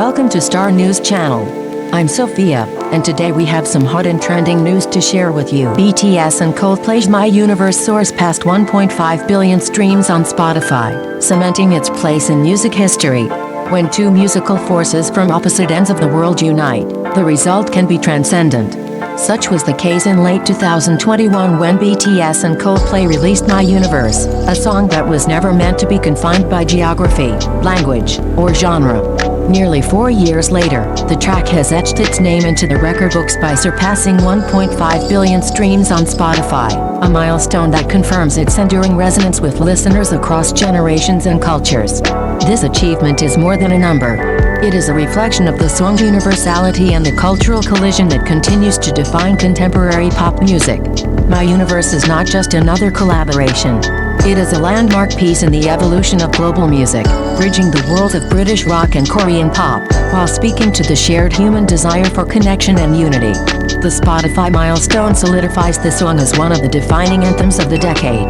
Welcome to Star News Channel. I'm Sophia, and today we have some hot and trending news to share with you. BTS and Coldplay's My Universe soars past 1.5 billion streams on Spotify, cementing its place in music history. When two musical forces from opposite ends of the world unite, the result can be transcendent. Such was the case in late 2021 when BTS and Coldplay released My Universe, a song that was never meant to be confined by geography, language, or genre. Nearly 4 years later, the track has etched its name into the record books by surpassing 1.5 billion streams on Spotify, a milestone that confirms its enduring resonance with listeners across generations and cultures. This achievement is more than a number. It is a reflection of the song's universality and the cultural collision that continues to define contemporary pop music. My Universe is not just another collaboration. It is a landmark piece in the evolution of global music, bridging the worlds of British rock and Korean pop, while speaking to the shared human desire for connection and unity. The Spotify milestone solidifies the song as one of the defining anthems of the decade.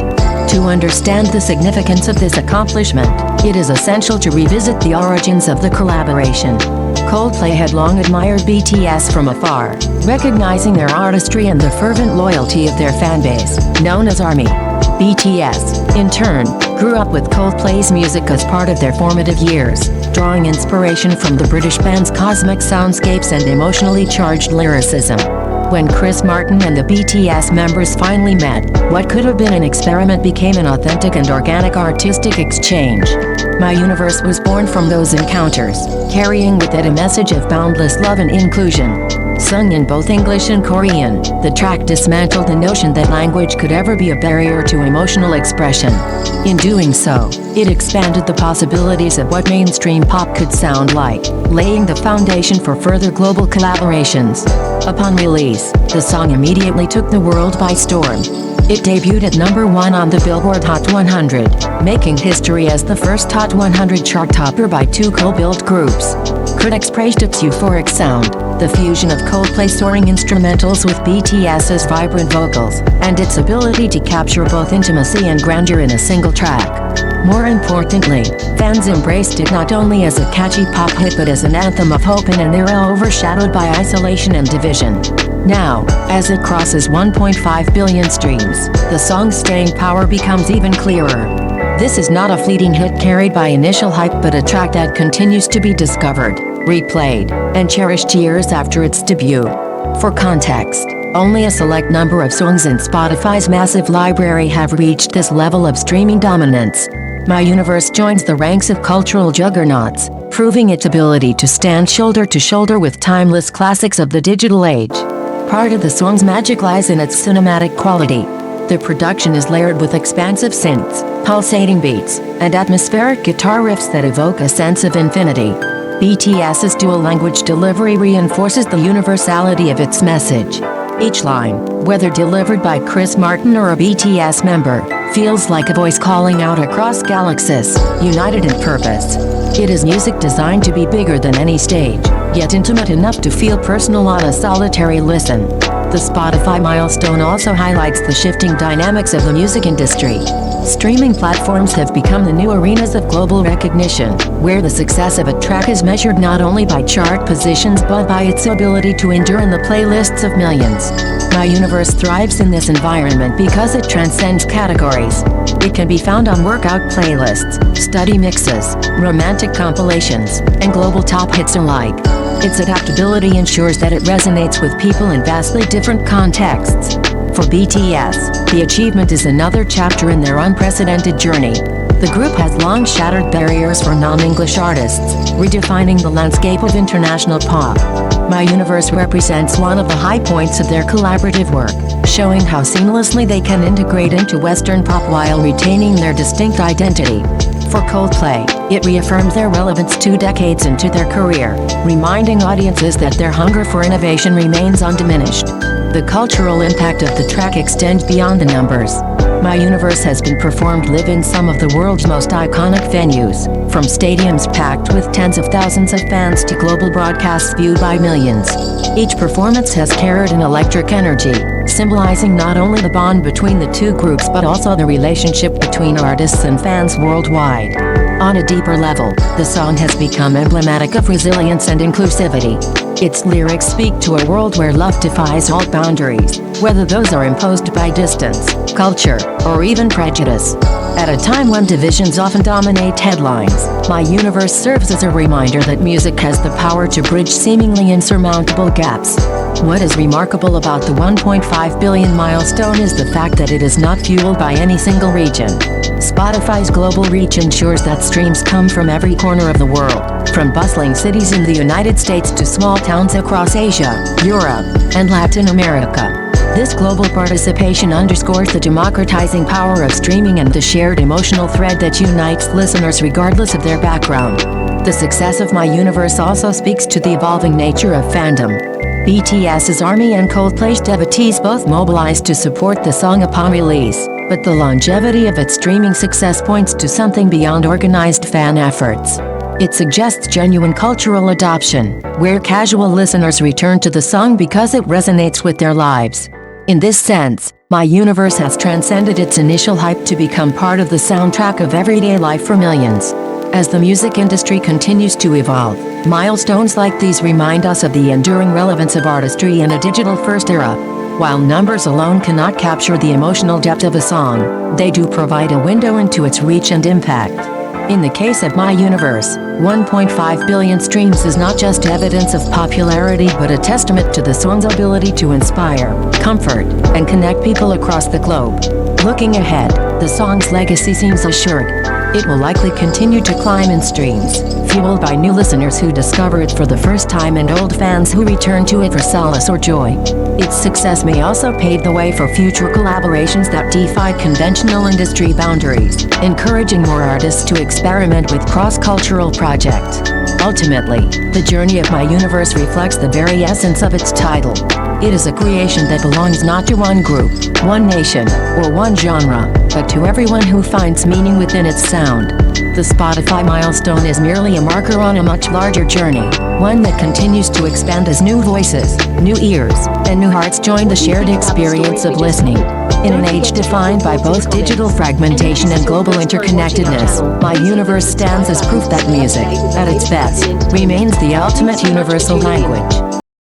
To understand the significance of this accomplishment, it is essential to revisit the origins of the collaboration. Coldplay had long admired BTS from afar, recognizing their artistry and the fervent loyalty of their fanbase, known as ARMY. BTS, in turn, grew up with Coldplay's music as part of their formative years, drawing inspiration from the British band's cosmic soundscapes and emotionally charged lyricism. When Chris Martin and the BTS members finally met, what could have been an experiment became an authentic and organic artistic exchange. My Universe was born from those encounters, carrying with it a message of boundless love and inclusion. Sung in both English and Korean, the track dismantled the notion that language could ever be a barrier to emotional expression. In doing so, it expanded the possibilities of what mainstream pop could sound like, laying the foundation for further global collaborations. Upon release, the song immediately took the world by storm. It debuted at #1 on the Billboard Hot 100, making history as the first Hot 100 chart topper by two co-built groups. Critics praised its euphoric sound, the fusion of Coldplay's soaring instrumentals with BTS's vibrant vocals, and its ability to capture both intimacy and grandeur in a single track. More importantly, fans embraced it not only as a catchy pop hit but as an anthem of hope in an era overshadowed by isolation and division. Now, as it crosses 1.5 billion streams, the song's staying power becomes even clearer. This is not a fleeting hit carried by initial hype but a track that continues to be discovered, replayed, and cherished years after its debut. For context, only a select number of songs in Spotify's massive library have reached this level of streaming dominance. My Universe joins the ranks of cultural juggernauts, proving its ability to stand shoulder to shoulder with timeless classics of the digital age. Part of the song's magic lies in its cinematic quality. The production is layered with expansive synths, pulsating beats, and atmospheric guitar riffs that evoke a sense of infinity. BTS's dual-language delivery reinforces the universality of its message. Each line, whether delivered by Chris Martin or a BTS member, feels like a voice calling out across galaxies, united in purpose. It is music designed to be bigger than any stage, yet intimate enough to feel personal on a solitary listen. The Spotify milestone also highlights the shifting dynamics of the music industry. Streaming platforms have become the new arenas of global recognition, where the success of a track is measured not only by chart positions but by its ability to endure in the playlists of millions. My Universe thrives in this environment because it transcends categories. It can be found on workout playlists, study mixes, romantic compilations, and global top hits alike. Its adaptability ensures that it resonates with people in vastly different contexts. For BTS, the achievement is another chapter in their unprecedented journey. The group has long shattered barriers for non-English artists, redefining the landscape of international pop. My Universe represents one of the high points of their collaborative work, showing how seamlessly they can integrate into Western pop while retaining their distinct identity. For Coldplay, it reaffirms their relevance 2 decades into their career, reminding audiences that their hunger for innovation remains undiminished. The cultural impact of the track extends beyond the numbers. My Universe has been performed live in some of the world's most iconic venues, from stadiums packed with tens of thousands of fans to global broadcasts viewed by millions. Each performance has carried an electric energy, symbolizing not only the bond between the two groups but also the relationship between artists and fans worldwide. On a deeper level, the song has become emblematic of resilience and inclusivity. Its lyrics speak to a world where love defies all boundaries, whether those are imposed by distance, culture, or even prejudice. At a time when divisions often dominate headlines, My Universe serves as a reminder that music has the power to bridge seemingly insurmountable gaps. What is remarkable about the 1.5 billion milestone is the fact that it is not fueled by any single region. Spotify's global reach ensures that streams come from every corner of the world, from bustling cities in the United States to small towns across Asia, Europe, and Latin America. This global participation underscores the democratizing power of streaming and the shared emotional thread that unites listeners regardless of their background. The success of My Universe also speaks to the evolving nature of fandom. BTS's ARMY and Coldplay's devotees both mobilized to support the song upon release, but the longevity of its streaming success points to something beyond organized fan efforts. It suggests genuine cultural adoption, where casual listeners return to the song because it resonates with their lives. In this sense, My Universe has transcended its initial hype to become part of the soundtrack of everyday life for millions. As the music industry continues to evolve, milestones like these remind us of the enduring relevance of artistry in a digital-first era. While numbers alone cannot capture the emotional depth of a song, they do provide a window into its reach and impact. In the case of My Universe, 1.5 billion streams is not just evidence of popularity but a testament to the song's ability to inspire, comfort, and connect people across the globe. Looking ahead, the song's legacy seems assured. It will likely continue to climb in streams, fueled by new listeners who discover it for the first time and old fans who return to it for solace or joy. Its success may also pave the way for future collaborations that defy conventional industry boundaries, encouraging more artists to experiment with cross-cultural projects. Ultimately, the journey of My Universe reflects the very essence of its title. It is a creation that belongs not to one group, one nation, or one genre, but to everyone who finds meaning within its sound. The Spotify milestone is merely a marker on a much larger journey, one that continues to expand as new voices, new ears, and new hearts join the shared experience of listening. In an age defined by both digital fragmentation and global interconnectedness, My Universe stands as proof that music, at its best, remains the ultimate universal language.